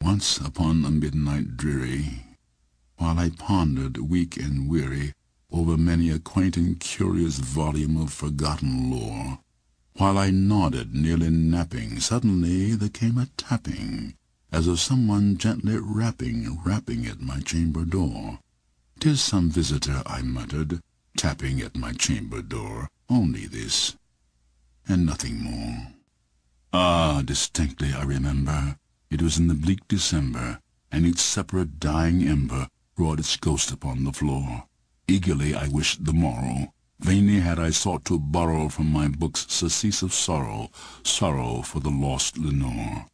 Once upon a midnight dreary, while I pondered, weak and weary, over many a quaint and curious volume of forgotten lore, while I nodded, nearly napping, suddenly there came a tapping, as of someone gently rapping at my chamber door. "'Tis some visitor," I muttered, "tapping at my chamber door, only this, and nothing more." Ah, distinctly I remember, it was in the bleak December, and each separate dying ember wrought its ghost upon the floor. Eagerly I wished the morrow. Vainly had I sought to borrow from my books surcease of sorrow, sorrow for the lost Lenore,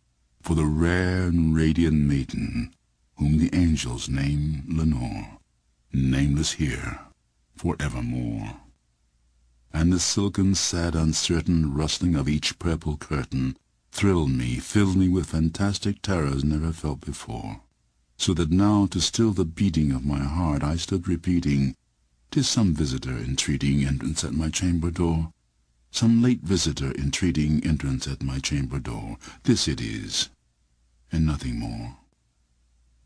for the rare and radiant maiden, whom the angels name Lenore, nameless here for evermore. And the silken, sad, uncertain rustling of each purple curtain thrilled me, filled me with fantastic terrors never felt before, so that now, to still the beating of my heart, I stood repeating, "'Tis some visitor entreating entrance at my chamber door, some late visitor entreating entrance at my chamber door. This it is, and nothing more."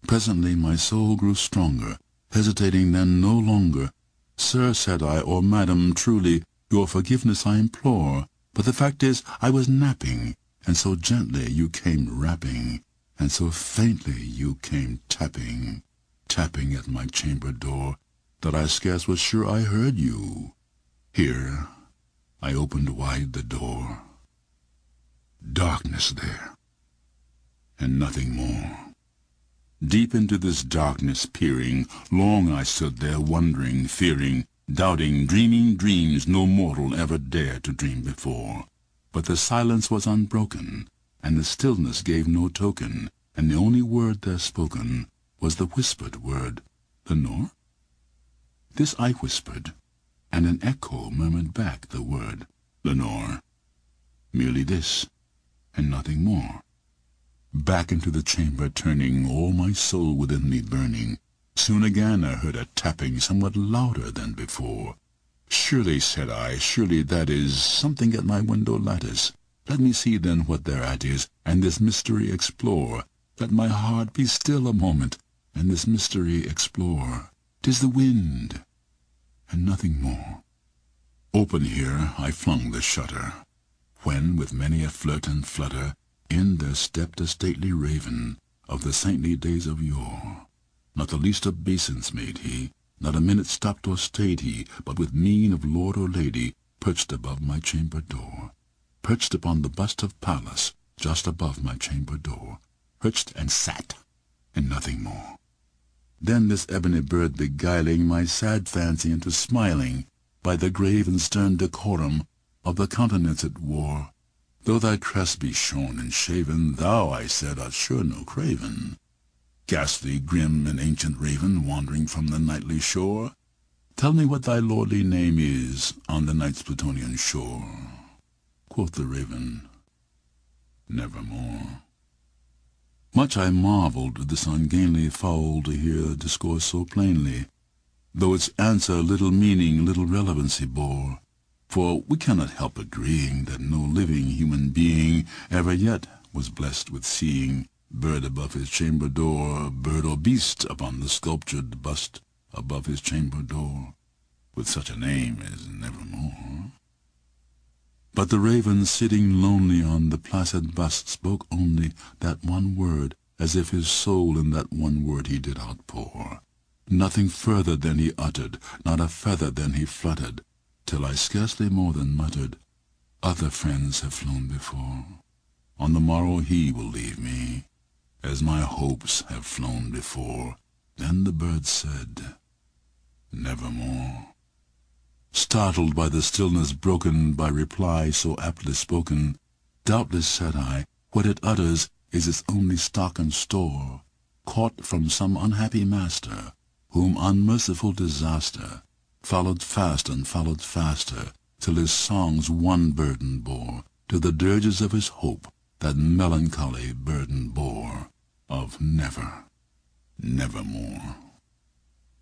Presently my soul grew stronger, hesitating then no longer. "Sir," said I, "or madam, truly, your forgiveness I implore, but the fact is I was napping, and so gently you came rapping, and so faintly you came tapping, tapping at my chamber door, that I scarce was sure I heard you." Here I opened wide the door. Darkness there, and nothing more. Deep into this darkness peering, long I stood there wondering, fearing, doubting, dreaming dreams no mortal ever dared to dream before. But the silence was unbroken, and the stillness gave no token, and the only word there spoken was the whispered word, "Lenore?" This I whispered, and an echo murmured back the word, "Lenore." Merely this, and nothing more. Back into the chamber turning, all my soul within me burning, soon again I heard a tapping somewhat louder than before. "Surely," said I, "surely that is something at my window lattice. Let me see then what thereat is, and this mystery explore. Let my heart be still a moment, and this mystery explore. 'Tis the wind, and nothing more." Open here I flung the shutter, when with many a flirt and flutter in there stepped a stately raven of the saintly days of yore. Not the least obeisance made he, not a minute stopped or stayed he, but with mien of lord or lady perched above my chamber door, perched upon the bust of Pallas just above my chamber door, perched and sat, and nothing more. Then this ebony bird beguiling my sad fancy into smiling, by the grave and stern decorum of the countenance it wore, "Though thy crest be shorn and shaven, thou," I said, "art sure no craven. Ghastly, grim, and ancient raven, wandering from the nightly shore, tell me what thy lordly name is on the night's Plutonian shore." Quoth the raven, "Nevermore." Much I marvelled at this ungainly fowl to hear discourse so plainly, though its answer little meaning, little relevancy bore. For we cannot help agreeing that no living human being ever yet was blessed with seeing bird above his chamber door, bird or beast upon the sculptured bust above his chamber door, with such a name as Nevermore. But the raven sitting lonely on the placid bust spoke only that one word, as if his soul in that one word he did outpour. Nothing further than he uttered, not a feather than he fluttered, till I scarcely more than muttered, "Other friends have flown before. On the morrow he will leave me, as my hopes have flown before." Then the bird said, "Nevermore." Startled by the stillness broken by reply so aptly spoken, "Doubtless," said I, "what it utters is its only stock and store, caught from some unhappy master, whom unmerciful disaster followed fast and followed faster, till his songs one burden bore, to the dirges of his hope that melancholy burden bore, of never, nevermore."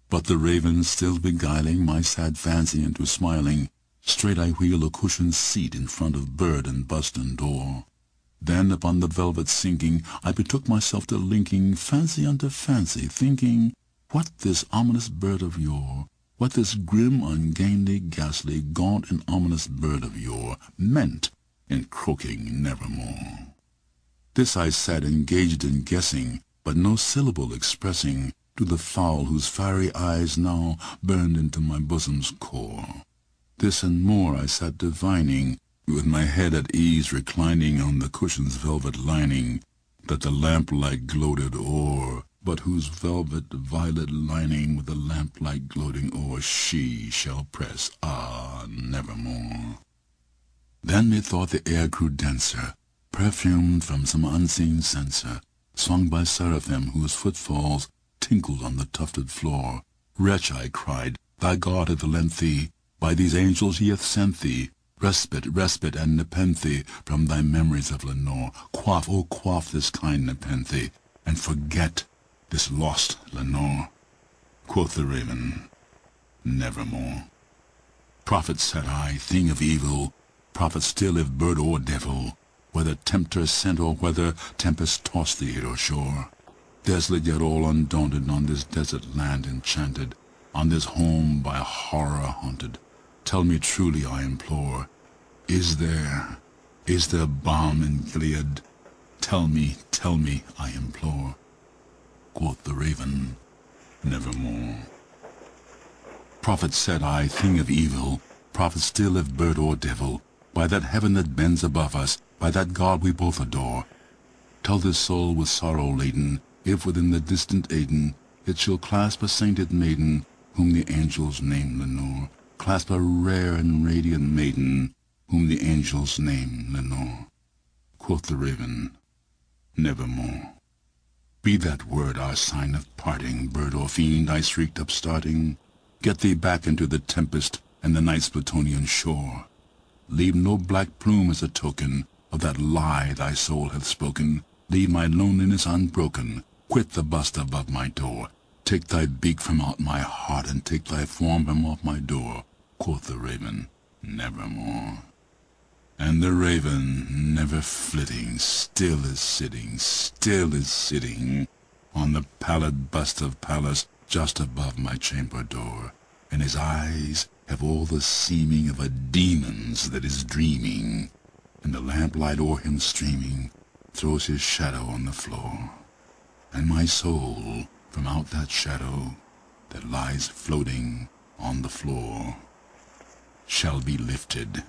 But the raven still beguiling my sad fancy into smiling, straight I wheel a cushioned seat in front of bird and bust and door. Then upon the velvet sinking, I betook myself to linking fancy unto fancy, thinking what this ominous bird of yore, what this grim, ungainly, ghastly, gaunt and ominous bird of yore meant in croaking nevermore. This I sat engaged in guessing, but no syllable expressing to the fowl whose fiery eyes now burned into my bosom's core. This and more I sat divining, with my head at ease reclining on the cushion's velvet lining, that the lamplight gloated o'er, but whose velvet violet lining with the lamplight gloating o'er she shall press, ah, nevermore. Then methought the air grew denser, perfumed from some unseen censer, swung by seraphim whose footfalls tinkled on the tufted floor. Wretch, I cried, thy God hath lent thee, by these angels he hath sent thee, respite, respite, and nepenthe from thy memories of Lenore. Quaff, oh quaff this kind nepenthe, and forget this lost Lenore. Quoth the raven, nevermore. Prophet, said I, thing of evil, prophet still if bird or devil, whether tempter sent or whether tempest tossed thee hither shore. Desolate yet all undaunted on this desert land enchanted, on this home by horror haunted, tell me truly, I implore, is there balm in Gilead? Tell me, I implore. Quoth the raven, nevermore. Prophet, said I, thing of evil, prophet still if bird or devil, by that heaven that bends above us, by that God we both adore, tell this soul with sorrow laden, if within the distant Aidenn it shall clasp a sainted maiden, whom the angels name Lenore, clasp a rare and radiant maiden, whom the angels name Lenore. Quoth the raven, nevermore. Be that word our sign of parting, bird or fiend, I shrieked upstarting. Get thee back into the tempest and the night's Plutonian shore. Leave no black plume as a token of that lie thy soul hath spoken. Leave my loneliness unbroken. Quit the bust above my door. Take thy beak from out my heart, and take thy form from off my door. Quoth the raven, nevermore. And the raven, never flitting, still is sitting, on the pallid bust of Pallas just above my chamber door, and his eyes have all the seeming of a demon's that is dreaming, and the lamplight o'er him streaming throws his shadow on the floor, and my soul from out that shadow that lies floating on the floor shall be lifted